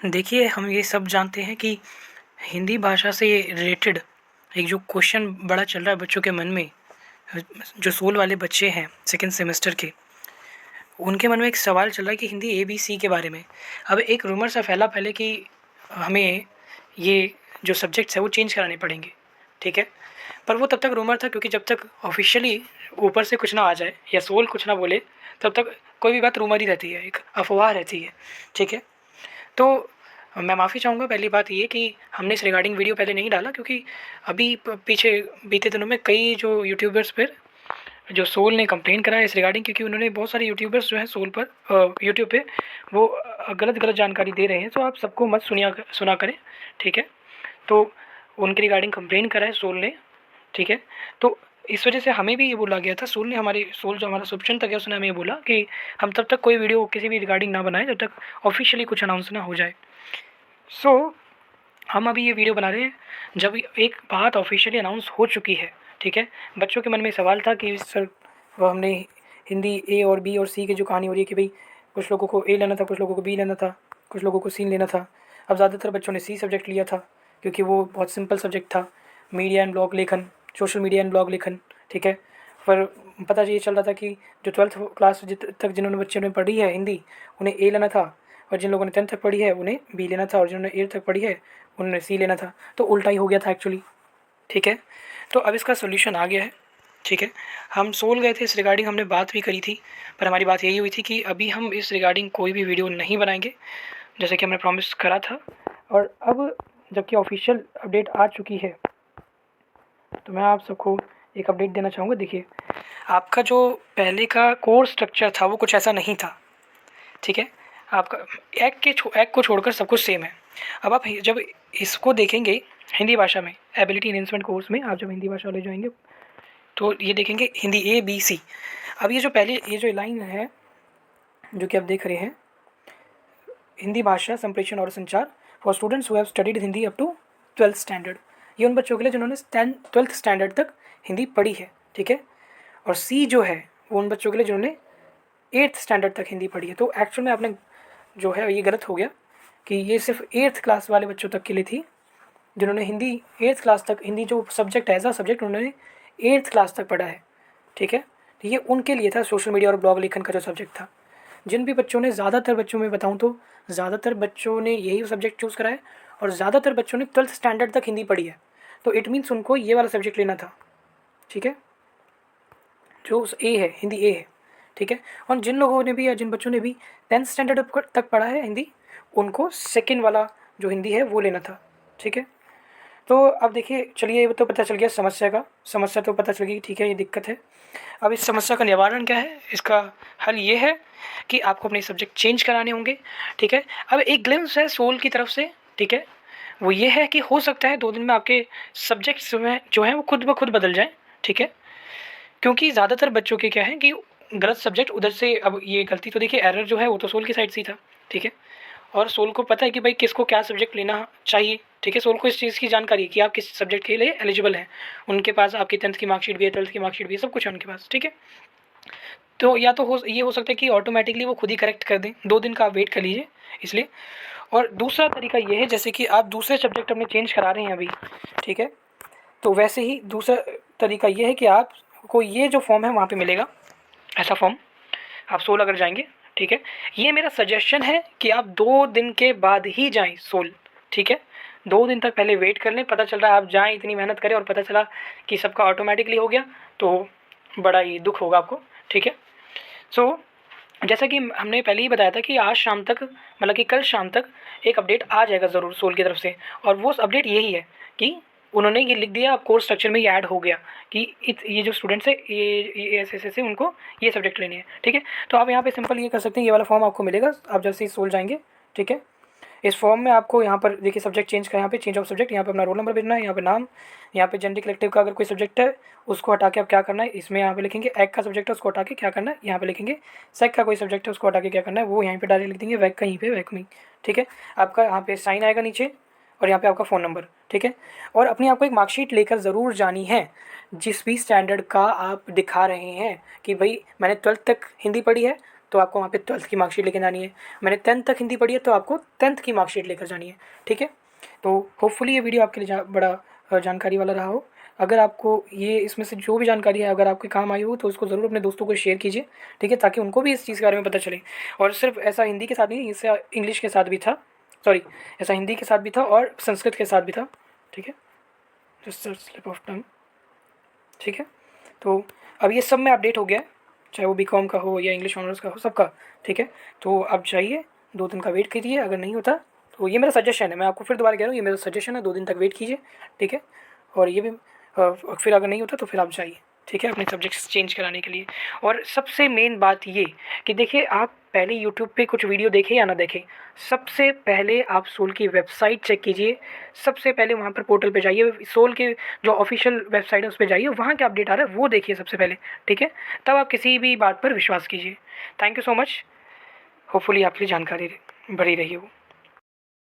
देखिए, हम ये सब जानते हैं कि हिंदी भाषा से रिलेटेड एक जो क्वेश्चन बड़ा चल रहा है बच्चों के मन में, जो सोल वाले बच्चे हैं सेकंड सेमेस्टर के, उनके मन में एक सवाल चल रहा है कि हिंदी एबीसी के बारे में। अब एक रूमर सा फैला पहले कि हमें ये जो सब्जेक्ट्स हैं वो चेंज कराने पड़ेंगे, ठीक है? पर वो तब तक रूमर था, क्योंकि जब तक ऑफ़िशियली ऊपर से कुछ ना आ जाए या सोल कुछ ना बोले, तब तक कोई भी बात रूमर ही रहती है, एक अफ़वाह रहती है, ठीक है? तो मैं माफ़ी चाहूँगा, पहली बात ये कि हमने इस रिगार्डिंग वीडियो पहले नहीं डाला, क्योंकि अभी पीछे बीते दिनों में कई जो यूट्यूबर्स पर जो सोल ने कंप्लेन करा है इस रिगार्डिंग, क्योंकि उन्होंने बहुत सारे यूट्यूबर्स जो हैं सोल पर यूट्यूब पे वो गलत गलत जानकारी दे रहे हैं। तो आप सबको मत सुना करें, ठीक है? तो उनके रिगार्डिंग कंप्लेन करा है सोल ने, ठीक है? तो इस वजह से हमें भी ये बोला गया था, सोल जो हमारा शुभचिंतक है उसने हमें ये बोला कि हम तब तक कोई वीडियो किसी भी रिगार्डिंग ना बनाएं जब तक ऑफिशियली कुछ अनाउंस ना हो जाए। सो हम अभी ये वीडियो बना रहे हैं जब एक बात ऑफिशियली अनाउंस हो चुकी है, ठीक है? बच्चों के मन में सवाल था कि सर, वो हमने हिंदी ए और बी और सी की जो कहानी हो रही है कि भाई कुछ लोगों को ए लेना था, कुछ लोगों को बी लेना था, कुछ लोगों को सी लेना था। अब ज़्यादातर बच्चों ने सी सब्जेक्ट लिया था, क्योंकि वो बहुत सिंपल सब्जेक्ट था, मीडिया एंड ब्लॉग लेखन, सोशल मीडिया एंड ब्लॉग लेखन, ठीक है? पर पता ये चल रहा था कि जो 12th क्लास तक जिन्होंने बच्चों ने पढ़ी है हिंदी, उन्हें ए लेना था, और जिन लोगों ने 10th तक पढ़ी है उन्हें बी लेना था, और जिन्होंने 8th तक पढ़ी है उन्होंने सी लेना था। तो उल्टा ही हो गया था एक्चुअली, ठीक है? तो अब इसका सोल्यूशन आ गया है, ठीक है? हम सोल गए थे, इस रिगार्डिंग हमने बात भी करी थी, पर हमारी बात यही हुई थी कि अभी हम इस रिगार्डिंग कोई भी वीडियो नहीं बनाएंगे, जैसे कि हमने प्रॉमिस करा था। और अब जबकि ऑफिशियल अपडेट आ चुकी है, तो मैं आप सबको एक अपडेट देना चाहूँगा। देखिए, आपका जो पहले का कोर्स स्ट्रक्चर था वो कुछ ऐसा नहीं था, ठीक है? आपका एक को छोड़कर सब कुछ सेम है। अब आप जब इसको देखेंगे हिंदी भाषा में, एबिलिटी एनहेंसमेंट कोर्स में आप जब हिंदी भाषा वाले जाएंगे तो ये देखेंगे हिंदी ए बी सी। अब ये जो लाइन है जो कि आप देख रहे हैं, हिंदी भाषा संप्रेषण और संचार for students who have studied Hindi up to 12th standard, ये उन बच्चों के लिए जिन्होंने 12th स्टैंडर्ड तक हिंदी पढ़ी है, ठीक है? और सी जो है वो उन बच्चों के लिए जिन्होंने 8th स्टैंडर्ड तक हिंदी पढ़ी है। तो एक्चुअल में आपने जो है ये गलत हो गया कि ये सिर्फ 8th क्लास वाले बच्चों तक के लिए थी, जिन्होंने हिंदी 8th क्लास तक, हिंदी जो सब्जेक्ट है एज अ सब्जेक्ट उन्होंने 8th क्लास तक पढ़ा है, ठीक है? तो ये उनके लिए था, सोशल मीडिया और ब्लॉग लेखन का जो सब्जेक्ट था। जिन भी बच्चों ने, ज़्यादातर बच्चों में बताऊँ तो ज़्यादातर बच्चों ने यही सब्जेक्ट चूज़ करा है, और ज़्यादातर बच्चों ने 12th स्टैंडर्ड तक हिंदी पढ़ी है। तो इट मीन्स उनको ये वाला सब्जेक्ट लेना था, ठीक है? जो ए है, हिंदी ए है, ठीक है? और जिन लोगों ने भी या जिन बच्चों ने भी 10th स्टैंडर्ड तक पढ़ा है हिंदी, उनको सेकेंड वाला जो हिंदी है वो लेना था, ठीक है? तो अब देखिए, चलिए ये तो पता चल गया समस्या तो पता चल गई, ठीक है? ये दिक्कत है। अब इस समस्या का निवारण क्या है? इसका हल ये है कि आपको अपने सब्जेक्ट चेंज कराने होंगे, ठीक है? अब एक ग्लिम्स है सोल की तरफ से, ठीक है? वो ये है कि हो सकता है 2 दिन में आपके सब्जेक्ट्स में जो हैं वो खुद ब खुद बदल जाएँ, ठीक है? क्योंकि ज़्यादातर बच्चों के क्या है कि गलत सब्जेक्ट उधर से, अब ये गलती तो देखिए, एरर जो है वो तो सोल की साइड से ही था, ठीक है? और सोल को पता है कि भाई किसको क्या सब्जेक्ट लेना चाहिए, ठीक है? सोल को इस चीज़ की जानकारी है कि आप किस सब्जेक्ट के लिए एलिजिबल हैं। उनके पास आपकी 10th की मार्कशीट भी है, 12th की मार्कशीट भी है, सब कुछ है उनके पास, ठीक है? तो या तो ये हो सकता है कि ऑटोमेटिकली वो खुद ही करेक्ट कर दें, 2 दिन का आप वेट कर लीजिए इसलिए। और दूसरा तरीका ये है, जैसे कि आप दूसरे सब्जेक्ट अपने चेंज करा रहे हैं अभी, ठीक है? तो वैसे ही दूसरा तरीका ये है कि आपको ये जो फॉर्म है वहाँ पे मिलेगा, ऐसा फॉर्म आप सोल अगर जाएंगे, ठीक है? ये मेरा सजेशन है कि आप 2 दिन के बाद ही जाएं सोल, ठीक है? 2 दिन तक पहले वेट कर लें। पता चल रहा है आप जाएं, इतनी मेहनत करें और पता चला कि सबका ऑटोमेटिकली हो गया, तो बड़ा ही दुख होगा आपको, ठीक है? सो जैसा कि हमने पहले ही बताया था कि आज शाम तक, मतलब कि कल शाम तक एक अपडेट आ जाएगा ज़रूर सोल की तरफ से, और वो अपडेट यही है कि उन्होंने ये लिख दिया, अब कोर्स स्ट्रक्चर में ये ऐड हो गया कि ये जो स्टूडेंट्स है ये ऐसे उनको ये सब्जेक्ट लेने हैं, ठीक है? तो आप यहाँ पे सिंपल ये कर सकते हैं, ये वाला फॉर्म आपको मिलेगा आप जैसे ही सोल जाएंगे, ठीक है? इस फॉर्म में आपको यहाँ पर देखिए सब्जेक्ट चेंज का, यहाँ पे चेंज ऑफ सब्जेक्ट, यहाँ पे अपना रोल नंबर भेजना है, यहाँ पे नाम, यहाँ पे जनरल कलेक्टिव का अगर कोई सब्जेक्ट है उसको हटा के आप क्या करना है, इसमें यहाँ पे लिखेंगे एग का सब्जेक्ट है उसको हटा के क्या करना है, यहाँ पे लिखेंगे सेक का कोई सब्जेक्ट है उसको हटा के क्या करना है, वो यहाँ पे डायरेक्ट लिख देंगे, वैक का यहीं पे वैक में, ठीक है? आपका यहाँ पे साइन आएगा नीचे, और यहाँ पे आपका फ़ोन नंबर, ठीक है? और अपनी आपको एक मार्कशीट लेकर ज़रूर जानी है, जिस भी स्टैंडर्ड का आप दिखा रहे हैं कि भाई मैंने 12th तक हिंदी पढ़ी है, तो आपको वहाँ पे 12th की मार्कशीट लेकर जानी है। मैंने 10th तक हिंदी पढ़ी है तो आपको 10th की मार्कशीट लेकर जानी है, ठीक है। तो होपफुली ये वीडियो आपके लिए बड़ा जानकारी वाला रहा हो। अगर आपको ये इसमें से जो भी जानकारी है अगर आपके काम आई हो तो उसको ज़रूर अपने दोस्तों को शेयर कीजिए, ठीक है, ताकि उनको भी इस चीज़ के बारे में पता चले। और सिर्फ ऐसा हिंदी के साथ नहीं, इससे इंग्लिश के साथ भी था, सॉरी, ऐसा हिंदी के साथ भी था और संस्कृत के साथ भी था, ठीक है, जस्ट स्लिप ऑफ टंग, ठीक है। तो अब ये सब में अपडेट हो गया है, चाहे वो बीकॉम का हो या इंग्लिश ऑनर्स का हो, सबका, ठीक है। तो आप जाइए, 2 दिन का वेट कीजिए, अगर नहीं होता तो ये मेरा सजेशन है, मैं आपको फिर दोबारा कह रहा हूँ, ये मेरा सजेशन है, 2 दिन तक वेट कीजिए, ठीक है। और ये भी फिर अगर नहीं होता तो फिर आप जाइए, ठीक है, अपने सब्जेक्ट्स चेंज कराने के लिए। और सबसे मेन बात ये कि देखिए, आप पहले यूट्यूब पे कुछ वीडियो देखें या ना देखें, सबसे पहले आप सोल की वेबसाइट चेक कीजिए। सबसे पहले वहाँ पर पोर्टल पे जाइए, सोल के जो ऑफिशियल वेबसाइट है उस पर जाइए, वहाँ क्या अपडेट आ रहा है वो देखिए सबसे पहले, ठीक है। तब आप किसी भी बात पर विश्वास कीजिए। Thank you so much, hopefully आपकी जानकारी बढ़ी रही हो।